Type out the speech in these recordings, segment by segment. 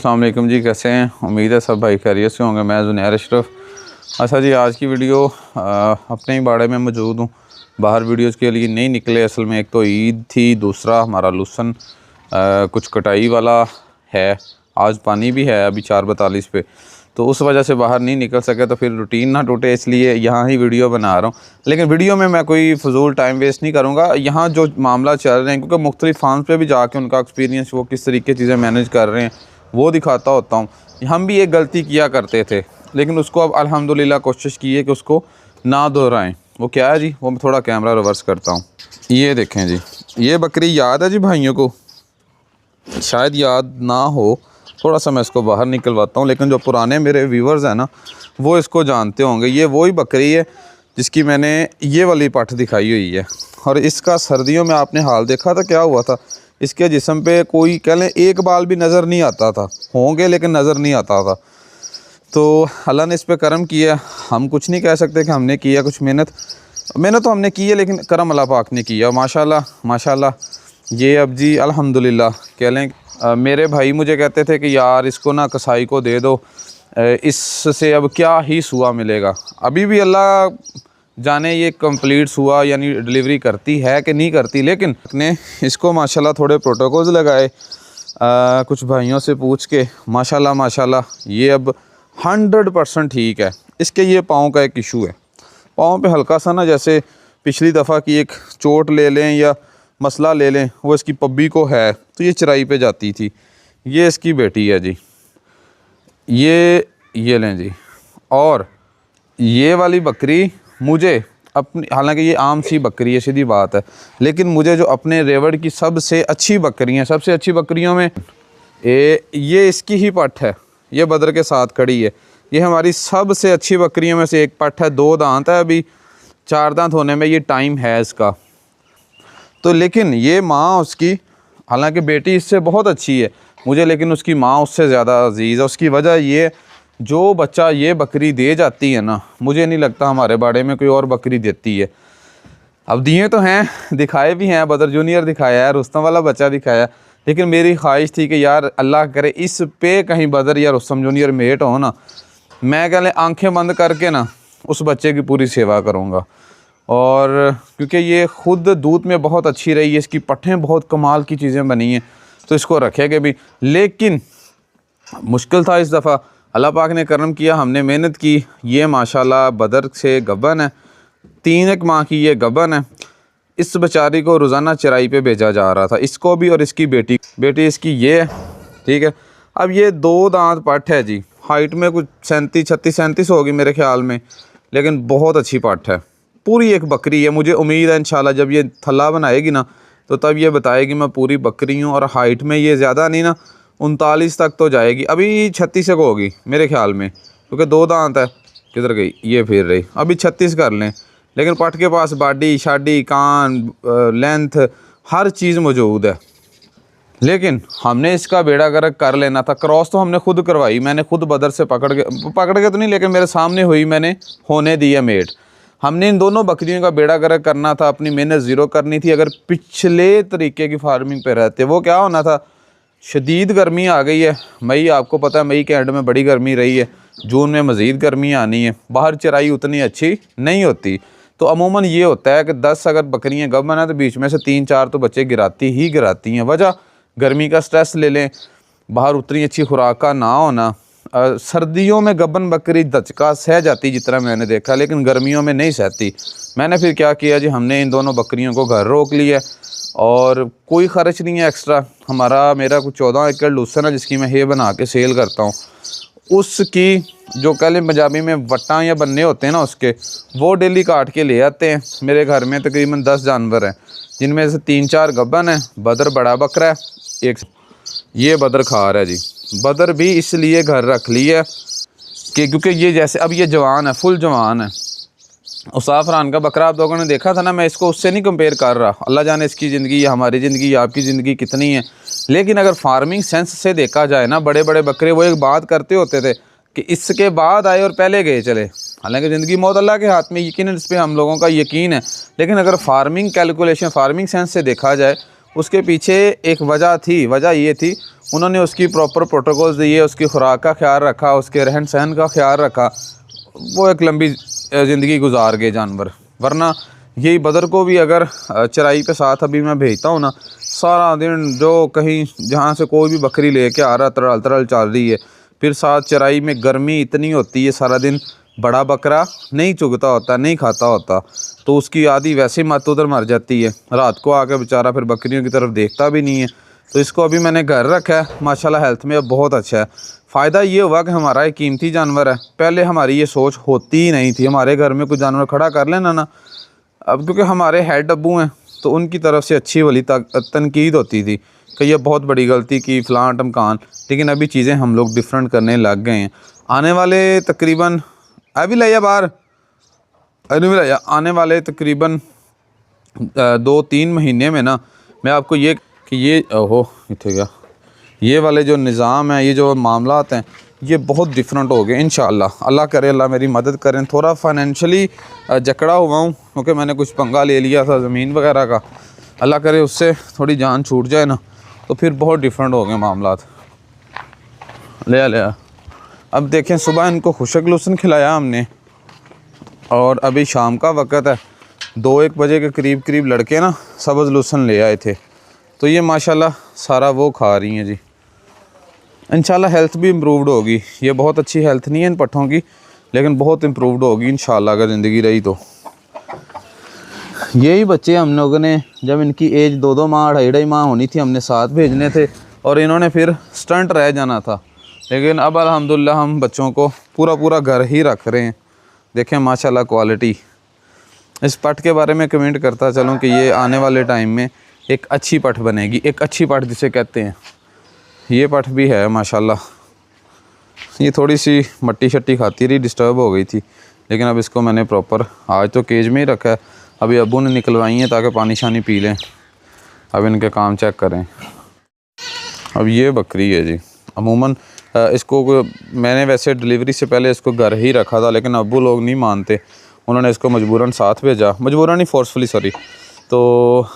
अस्सलाम वालेकुम जी, कैसे हैं? उम्मीद है सब भाई खैरियत से होंगे। मैं ज़ुनैर अशरफ। अच्छा जी, आज की वीडियो अपने ही बाड़े में मौजूद हूँ। बाहर वीडियोज़ के लिए नहीं निकले। असल में एक तो ईद थी, दूसरा हमारा लुसन कुछ कटाई वाला है। आज पानी भी है अभी 4:42 पे, तो उस वजह से बाहर नहीं निकल सके। तो फिर रूटीन ना टूटे इसलिए यहाँ ही वीडियो बना रहा हूँ। लेकिन वीडियो में मैं कोई फ़जूल टाइम वेस्ट नहीं करूँगा। यहाँ जो मामला चल रहे हैं, क्योंकि मुख्तलिफ़ फार्म्स पे भी जाके उनका एक्सपीरियंस, वो किस तरीके चीज़ें मैनेज कर रहे हैं, वो दिखाता होता हूँ। हम भी एक गलती किया करते थे, लेकिन उसको अब अल्हम्दुलिल्लाह कोशिश की है कि उसको ना दोहराएं। वो क्या है जी, वो मैं थोड़ा कैमरा रिवर्स करता हूँ। ये देखें जी, ये बकरी याद है जी भाइयों को? शायद याद ना हो, थोड़ा सा मैं इसको बाहर निकलवाता हूँ। लेकिन जो पुराने मेरे व्यूवर्स हैं ना, वो इसको जानते होंगे। ये वही बकरी है जिसकी मैंने ये वाली पठ दिखाई हुई है। और इसका सर्दियों में आपने हाल देखा था क्या हुआ था। इसके जिस्म पे कोई कह लें एक बाल भी नज़र नहीं आता था, होंगे लेकिन नज़र नहीं आता था। तो अल्लाह ने इस पे करम किया। हम कुछ नहीं कह सकते कि हमने किया कुछ मेहनत तो हमने की है, लेकिन करम अल्लाह पाक ने किया। माशाल्लाह माशाल्लाह। ये अब जी अल्हम्दुलिल्लाह कह लें। मेरे भाई मुझे कहते थे कि यार इसको ना कसाई को दे दो, इससे अब क्या ही सुआ मिलेगा। अभी भी अल्लाह जाने ये कंप्लीट हुआ यानी डिलीवरी करती है कि नहीं करती। लेकिन ने इसको माशाल्लाह थोड़े प्रोटोकॉल्स लगाए, कुछ भाइयों से पूछ के माशाल्लाह माशाल्लाह ये अब 100% ठीक है। इसके ये पाँव का एक इशू है, पाँव पे हल्का सा ना, जैसे पिछली दफ़ा की एक चोट ले लें या मसला ले लें, वो इसकी पब्बी को है। तो ये चराई पे जाती थी। ये इसकी बेटी है जी, ये लें जी। और ये वाली बकरी मुझे अपनी, हालांकि ये आम सी बकरी है, सीधी बात है, लेकिन मुझे जो अपने रेवड़ की सबसे अच्छी बकरियां, सबसे अच्छी बकरियों में ये इसकी ही पठ है। ये बदर के साथ खड़ी है। ये हमारी सबसे अच्छी बकरियों में से एक पठ है। 2 दांत है, अभी 4 दांत होने में ये टाइम है इसका। तो लेकिन ये माँ उसकी, हालांकि बेटी इससे बहुत अच्छी है मुझे, लेकिन उसकी माँ उससे ज़्यादा अजीज़ है। उसकी वजह ये, जो बच्चा ये बकरी दे जाती है ना, मुझे नहीं लगता हमारे बाड़े में कोई और बकरी देती है। अब दिए तो हैं, दिखाए भी हैं, बदर जूनियर दिखाया है, रुस्तम वाला बच्चा दिखाया। लेकिन मेरी ख्वाहिश थी कि यार अल्लाह करे इस पे कहीं बदर या रुस्तम जूनियर मेट हो ना, मैं कह लें आंखें बंद करके ना उस बच्चे की पूरी सेवा करूँगा। और क्योंकि ये ख़ुद दूध में बहुत अच्छी रही है, इसकी पट्ठें बहुत कमाल की चीज़ें बनी हैं, तो इसको रखेंगे भी। लेकिन मुश्किल था इस दफ़ा। अल्लाह पाक ने करम किया, हमने मेहनत की। ये माशाल्लाह बदर से गबन है, 3 माह की ये गबन है। इस बेचारी को रोज़ाना चराई पे भेजा जा रहा था, इसको भी और इसकी बेटी इसकी ये है, ठीक है। अब ये 2 दांत पठ है जी, हाइट में कुछ 36 होगी मेरे ख्याल में, लेकिन बहुत अच्छी पठ है। पूरी एक बकरी है। मुझे उम्मीद है इंशाल्लाह जब ये थल्ला बनाएगी ना, तो तब ये बताएगी मैं पूरी बकरी हूँ। और हाइट में ये ज़्यादा नहीं ना, 39 तक तो जाएगी। अभी 36 तक होगी मेरे ख्याल में, क्योंकि 2 दांत है। किधर गई ये, फिर रही। अभी 36 कर लें। लेकिन पट के पास बाडी शाडी, कान, लेंथ, हर चीज़ मौजूद है। लेकिन हमने इसका बेड़ा गर्क कर लेना था। क्रॉस तो हमने खुद करवाई, मैंने खुद बदर से पकड़ के तो नहीं, लेकिन मेरे सामने हुई, मैंने होने दिया मेट। हमने इन दोनों बकरियों का बेड़ा गर्क करना था, अपनी मेहनत ज़ीरो करनी थी। अगर पिछले तरीके की फार्मिंग पे रहते, वो क्या होना था, शदीद गर्मी आ गई है। मई, आपको पता है मई के एंड में बड़ी गर्मी रही है, जून में मज़ीद गर्मी आनी है। बाहर चराई उतनी अच्छी नहीं होती। तो अमूमन ये होता है कि 10 अगर बकरियां गबन है तो बीच में से 3-4 तो बच्चे गिराती हैं। वजह गर्मी का स्ट्रेस ले लें, बाहर उतनी अच्छी खुराक का ना होना। सर्दियों में गबन बकरी दचका सह जाती जितना मैंने देखा, लेकिन गर्मियों में नहीं सहती। मैंने फिर क्या किया जी, हमने इन दोनों बकरियों को घर रोक लिया। और कोई ख़र्च नहीं है एक्स्ट्रा। मेरा कुछ 14 एकड़ लुसन है जिसकी मैं हे बना के सेल करता हूँ। उसकी जो कल पंजाबी में वट्टा या बन्ने होते हैं ना, उसके वो डेली काट के ले आते हैं। मेरे घर में तकरीबन 10 जानवर हैं, जिनमें से 3-4 गब्बन है। बदर बड़ा बकरा है, एक ये बदर खार है जी। बदर भी इसलिए घर रख लिया कि क्योंकि ये जैसे अब ये जवान है, फुल जवान है। उसाफरान का बकरा आप लोगों ने देखा था ना, मैं इसको उससे नहीं कंपेयर कर रहा। अल्लाह जाने इसकी ज़िंदगी या हमारी ज़िंदगी या आपकी ज़िंदगी कितनी है। लेकिन अगर फार्मिंग सेंस से देखा जाए ना, बड़े बड़े बकरे वो एक बात करते होते थे कि इसके बाद आए और पहले गए चले। हालांकि ज़िंदगी मौत अल्लाह के हाथ में, यकीन इस पर हम लोगों का यकीन है। लेकिन अगर फार्मिंग कैलकुलेशन, फार्मिंग सेंस से देखा जाए, उसके पीछे एक वजह थी। वजह ये थी, उन्होंने उसकी प्रॉपर प्रोटोकॉल्स दिए, उसकी खुराक का ख्याल रखा, उसके रहन सहन का ख्याल रखा, वो एक लंबी ज़िंदगी गुजार गए जानवर। वरना यही बदर को भी अगर चराई पे साथ अभी मैं भेजता हूँ ना, सारा दिन जो कहीं जहाँ से कोई भी बकरी लेके आ रहा, तरल तरल चल रही है, फिर साथ चराई में गर्मी इतनी होती है, सारा दिन बड़ा बकरा नहीं चुगता होता, नहीं खाता होता, तो उसकी आधी वैसे ही मत उधर मर जाती है। रात को आकर बेचारा फिर बकरियों की तरफ देखता भी नहीं है। तो इसको अभी मैंने घर रखा है, माशाल्लाह हेल्थ में अब बहुत अच्छा है। फ़ायदा ये हुआ कि हमारा एक कीमती जानवर है। पहले हमारी ये सोच होती ही नहीं थी, हमारे घर में कोई जानवर खड़ा कर लेना ना, अब क्योंकि हमारे हेड अब्बू हैं तो उनकी तरफ से अच्छी वाली तनकीद होती थी कि ये बहुत बड़ी गलती की, फ़लाँ टमकान। लेकिन अभी चीज़ें हम लोग डिफरेंट करने लग गए हैं। आने वाले तकरीबन अभी लाया बाहर अभी लाया आने वाले तकरीबन 2-3 महीने में ना, मैं आपको ये कि ये ओहो इतने गया, ये वाले जो निज़ाम है, ये जो मामलात हैं, ये बहुत डिफरेंट हो गए इंशाअल्लाह। अल्लाह करे, अल्लाह मेरी मदद करें। थोड़ा फाइनेंशियली जकड़ा हुआ हूँ क्योंकि मैंने कुछ पंगा ले लिया था ज़मीन वगैरह का। अल्लाह करे उससे थोड़ी जान छूट जाए ना, तो फिर बहुत डिफरेंट हो गए मामलात। ले अब देखें, सुबह इनको खुशक लहसुन खिलाया हमने और अभी शाम का वक़्त है, 2-1 बजे के करीब लड़के ना सब्ज़ लहसुन ले आए थे, तो ये माशाल्लाह सारा वो खा रही हैं जी। इंशाल्लाह हेल्थ भी इम्प्रूव्ड होगी। ये बहुत अच्छी हेल्थ नहीं है इन पट्ठों की, लेकिन बहुत इम्प्रूव्ड होगी इंशाल्लाह अगर ज़िंदगी रही तो। यही बच्चे हम लोगों ने जब इनकी एज 2-2 माह 2.5 माह होनी थी, हमने साथ भेजने थे और इन्होंने फिर स्टंट रह जाना था। लेकिन अब अल्हम्दुलिल्लाह हम बच्चों को पूरा घर ही रख रहे हैं। देखें माशाल्लाह क्वालिटी। इस पट के बारे में कमेंट करता चलूँ कि ये आने वाले टाइम में एक अच्छी पट बनेगी, एक अच्छी पट जिसे कहते हैं। ये पट भी है माशाल्लाह। ये थोड़ी सी मट्टी शट्टी खाती रही, डिस्टर्ब हो गई थी, लेकिन अब इसको मैंने प्रॉपर आज तो केज में ही रखा है। अभी अब्बू ने निकलवाई है ताकि पानी शानी पी लें। अब इनके काम चेक करें। अब ये बकरी है जी। अमूमन इसको मैंने वैसे डिलीवरी से पहले इसको घर ही रखा था, लेकिन अब्बू लोग नहीं मानते, उन्होंने इसको मजबूरन साथ भेजा, मजबूरन नहीं फोर्सफुली सॉरी। तो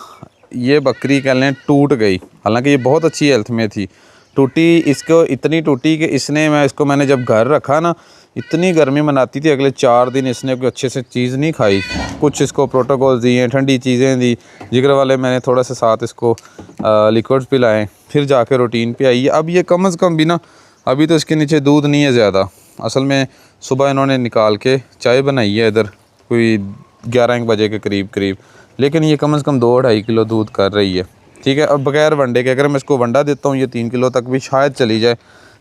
ये बकरी कह लें टूट गई, हालांकि ये बहुत अच्छी हेल्थ में थी। टूटी इसको इतनी टूटी कि मैंने जब घर रखा ना, इतनी गर्मी मनाती थी, अगले 4 दिन इसने कोई अच्छे से चीज़ नहीं खाई। कुछ इसको प्रोटोकॉल दिए, ठंडी चीज़ें दी, जिगर वाले मैंने थोड़ा सा साथ इसको लिक्विड्स पिलाएं, फिर जाके रूटीन पे आई है। अब ये कम अज़ कम भी ना, अभी तो इसके नीचे दूध नहीं है ज़्यादा। असल में सुबह इन्होंने निकाल के चाय बनाई है इधर कोई 11-1 बजे के करीब, लेकिन ये कम से कम 2-2.5 किलो दूध कर रही है। ठीक है, अब बगैर वंडे के अगर मैं इसको वंडा देता हूँ ये 3 किलो तक भी शायद चली जाए।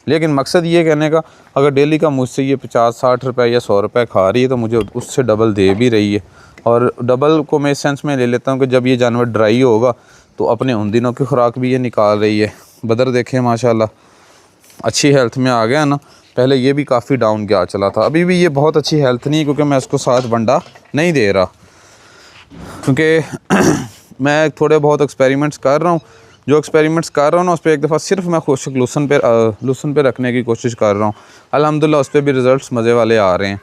लेकिन मकसद ये कहने का, अगर डेली का मुझसे ये 50-60 रुपये या 100 रुपये खा रही है तो मुझे उससे डबल दे भी रही है। और डबल को मैं इस सेंस में ले लेता हूँ कि जब ये जानवर ड्राई होगा तो अपने उन दिनों की खुराक भी ये निकाल रही है। बदर देखें माशाल्लाह अच्छी हेल्थ में आ गया ना। पहले ये भी काफ़ी डाउन गया चला था, अभी भी ये बहुत अच्छी हेल्थ नहीं है क्योंकि मैं उसको साथ वंडा नहीं दे रहा, क्योंकि मैं थोड़े बहुत एक्सपेरिमेंट्स कर रहा हूँ। जो एक्सपेरिमेंट्स कर रहा हूँ ना, उस पर एक दफ़ा सिर्फ मैं खुशक लहसुन पे रखने की कोशिश कर रहा हूँ। अल्हम्दुलिल्लाह उस पर भी रिज़ल्ट्स मज़े वाले आ रहे हैं।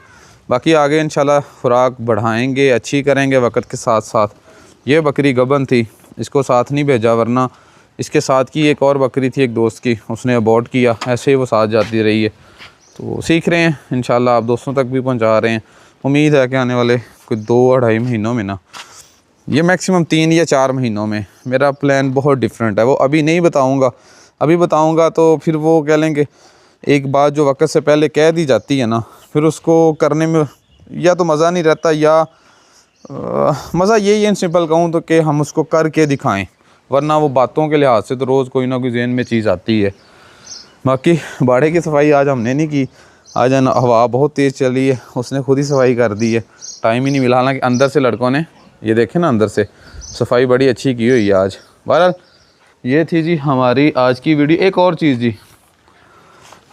बाकी आगे इंशाल्लाह खुराक बढ़ाएंगे, अच्छी करेंगे वक्त के साथ साथ। ये बकरी गबन थी, इसको साथ नहीं भेजा, वरना इसके साथ की एक और बकरी थी एक दोस्त की, उसने अबॉर्ट किया, ऐसे ही वो साथ जाती रही है। तो सीख रहे हैं इंशाल्लाह, आप दोस्तों तक भी पहुंचा रहे हैं। उम्मीद है कि आने वाले कोई 2-2.5 महीनों में ना, ये मैक्सिमम 3 या 4 महीनों में, मेरा प्लान बहुत डिफरेंट है। वो अभी नहीं बताऊंगा, अभी बताऊंगा तो फिर वो कह लेंगे एक बात जो वक्त से पहले कह दी जाती है ना, फिर उसको करने में या तो मज़ा नहीं रहता, या मज़ा यही है सिंपल कहूँ तो कि हम उसको करके दिखाएं। वरना वो बातों के लिहाज से तो रोज़ कोई ना कोई जहन में चीज़ आती है। बाकी बाड़े की सफाई आज हमने नहीं की, आज हवा बहुत तेज़ चली है, उसने खुद ही सफाई कर दी है, टाइम ही नहीं मिला। हालांकि अंदर से लड़कों ने, ये देखें ना, अंदर से सफाई बड़ी अच्छी की हुई है आज। बहरहाल ये थी जी हमारी आज की वीडियो। एक और चीज़ जी,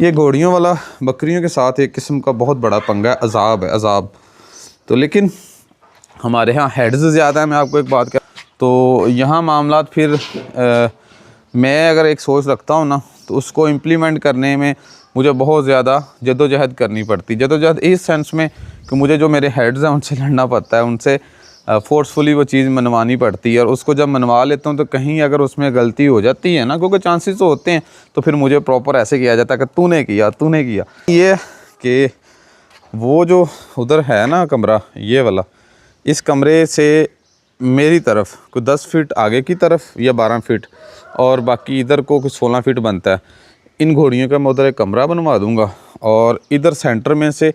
ये घोड़ियों वाला बकरियों के साथ एक किस्म का बहुत बड़ा पंगा है, अजाब है, अजाब। तो लेकिन हमारे यहाँ हेड्स ज़्यादा है। मैं आपको एक बात तो यहाँ मामलात फिर मैं अगर एक सोच रखता हूँ ना, तो उसको इम्प्लीमेंट करने में मुझे बहुत ज़्यादा जद्दोजहद करनी पड़ती। जद्दोजहद इस सेंस में कि मुझे जो मेरे हेड्स हैं उनसे लड़ना पड़ता है, उनसे फ़ोर्सफुली वो चीज़ मनवानी पड़ती है, और उसको जब मनवा लेता हूँ तो कहीं अगर उसमें गलती हो जाती है ना, क्योंकि चांसेस तो होते हैं, तो फिर मुझे प्रॉपर ऐसे किया जाता है कि तूने किया। ये कि वो जो उधर है ना कमरा, ये वाला, इस कमरे से मेरी तरफ कोई 10 फीट आगे की तरफ या 12 फीट, और बाकी इधर को कुछ 16 फीट बनता है। इन घोड़ियों का मैं उधर एक कमरा बनवा दूंगा, और इधर सेंटर में से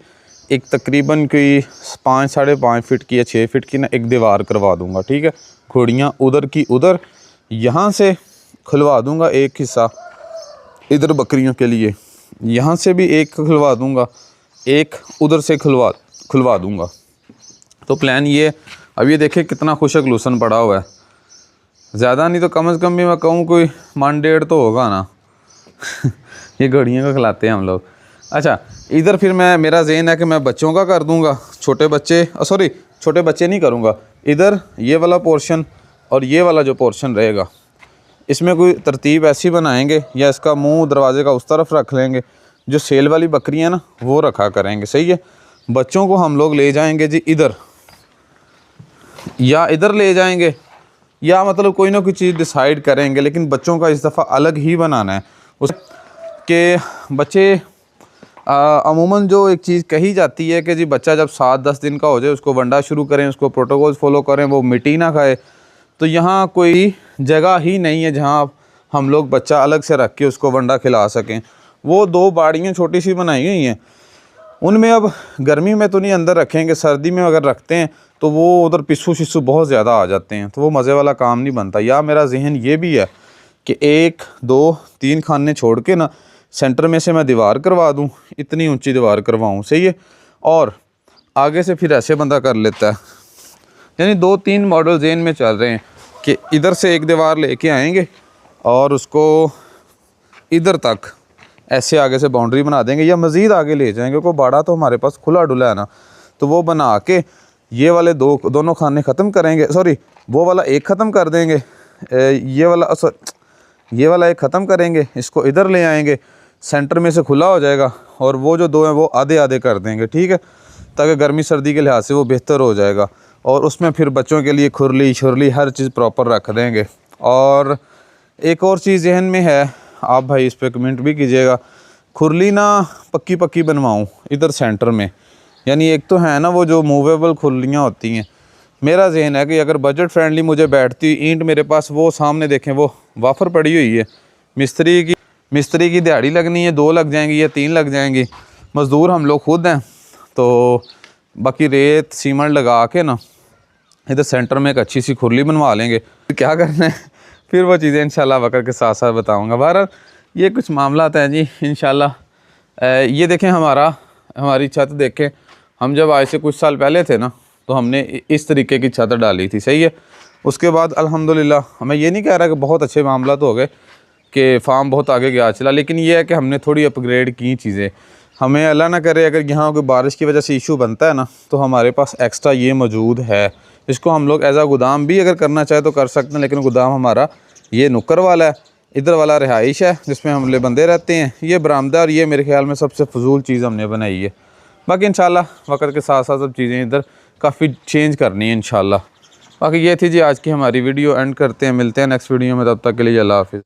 एक तकरीबन कोई 5 साढ़े 5 फीट की या 6 फीट की ना एक दीवार करवा दूंगा, ठीक है। घोड़ियाँ उधर की उधर, यहाँ से खुलवा दूंगा एक हिस्सा इधर बकरियों के लिए, यहाँ से भी एक खुलवा दूंगा, एक उधर से खुलवा दूंगा। तो प्लान ये, अब ये देखें कितना खुशक लूसन पड़ा हुआ है, ज़्यादा नहीं तो कम से कम भी मैं कहूँ कोई मन 1.5 तो होगा ना। ये घड़ियों का खिलाते हैं हम लोग। अच्छा, इधर फिर मेरा ज़हन है कि मैं बच्चों का कर दूंगा, छोटे बच्चे नहीं करूँगा। इधर ये वाला पोर्शन और ये वाला जो पोर्शन रहेगा, इसमें कोई तरतीब ऐसी बनाएंगे, या इसका मुंह दरवाजे का उस तरफ रख लेंगे, जो सेल वाली बकरियां ना वो रखा करेंगे, सही है। बच्चों को हम लोग ले जाएंगे जी इधर, या इधर ले जाएंगे, या मतलब कोई ना कोई चीज़ डिसाइड करेंगे, लेकिन बच्चों का इस दफ़ा अलग ही बनाना है। उसके बच्चे अमूमन जो एक चीज़ कही जाती है कि जी बच्चा जब 7-10 दिन का हो जाए उसको वंडा शुरू करें, उसको प्रोटोकॉल्स फॉलो करें, वो मिट्टी ना खाए। तो यहाँ कोई जगह ही नहीं है जहाँ हम लोग बच्चा अलग से रख के उसको वंडा खिला सकें। वो 2 बाड़ियाँ छोटी सी बनाई गई हैं, उनमें अब गर्मी में तो नहीं अंदर रखेंगे, सर्दी में अगर रखते हैं तो वो उधर पिस्सू शिस्सू बहुत ज़्यादा आ जाते हैं, तो वो मज़े वाला काम नहीं बनता। या मेरा जहन ये भी है कि 1 2 3 खाने छोड़ के ना सेंटर में से मैं दीवार करवा दूं, इतनी ऊंची दीवार करवाऊं, सही है। और आगे से फिर ऐसे बंदा कर लेता है, यानी 2-3 मॉडल जहन में चल रहे हैं कि इधर से एक दीवार लेके आएंगे और उसको इधर तक ऐसे आगे से बाउंड्री बना देंगे, या मज़ीद आगे ले जाएंगे। कोई बाड़ा तो हमारे पास खुला डुला है ना, तो वो बना के ये वाले दोनों खाने ख़त्म करेंगे, सॉरी वो वाला एक ख़त्म कर देंगे, ये वाला एक ख़त्म करेंगे, इसको इधर ले आएंगे, सेंटर में से खुला हो जाएगा, और वो जो 2 हैं वो आधे आधे कर देंगे, ठीक है, ताकि गर्मी सर्दी के लिहाज से वो बेहतर हो जाएगा। और उसमें फिर बच्चों के लिए खुरली शुरली हर चीज़ प्रॉपर रख देंगे। और एक और चीज़ जहन में है, आप भाई इस पर कमेंट भी कीजिएगा, खुरली ना पक्की बनवाऊँ इधर सेंटर में, यानी एक तो है ना वो जो मूवेबल खुरलियाँ होती हैं। मेरा जहन है कि अगर बजट फ्रेंडली मुझे बैठती ईंट मेरे पास, वो सामने देखें वो वाफर पड़ी हुई है, मिस्त्री की दिहाड़ी लगनी है, 2 लग जाएंगी या 3 लग जाएंगी, मज़दूर हम लोग खुद हैं, तो बाकी रेत सीमेंट लगा के ना इधर सेंटर में एक अच्छी सी खुरली बनवा लेंगे। क्या करना है फिर वो चीज़ें इंशाल्लाह वक़्त के साथ साथ बताऊँगा। बहरहाल ये कुछ मामला हैं जी इंशाल्लाह। ये देखें हमारी छत देखें, हम जब आज से कुछ साल पहले थे ना, तो हमने इस तरीके की छत डाली थी, सही है। उसके बाद अल्हम्दुलिल्लाह, मैं ये नहीं कह रहा कि बहुत अच्छे मामला तो हो गए कि फार्म बहुत आगे गया चला, लेकिन ये है कि हमने थोड़ी अपग्रेड की चीज़ें। हमें अल्लाह ना करे अगर यहाँ कोई बारिश की वजह से इशू बनता है ना, तो हमारे पास एक्स्ट्रा ये मौजूद है, इसको हम लोग एज आ गोदाम भी अगर करना चाहे तो कर सकते हैं। लेकिन गोदाम हमारा ये नुक्कर वाला है, इधर वाला रिहाइश है जिसमें हम बंदे रहते हैं, ये बरामदा, और ये मेरे ख्याल में सबसे फजूल चीज़ हमने बनाई है। बाकी इंशाल्लाह वक़्त के साथ साथ सब चीज़ें इधर काफ़ी चेंज करनी है इंशाल्लाह। बाकी ये थी जी आज की हमारी वीडियो, एंड करते हैं, मिलते हैं नेक्स्ट वीडियो में, तब तक के लिए अल्लाह हाफ़िज़।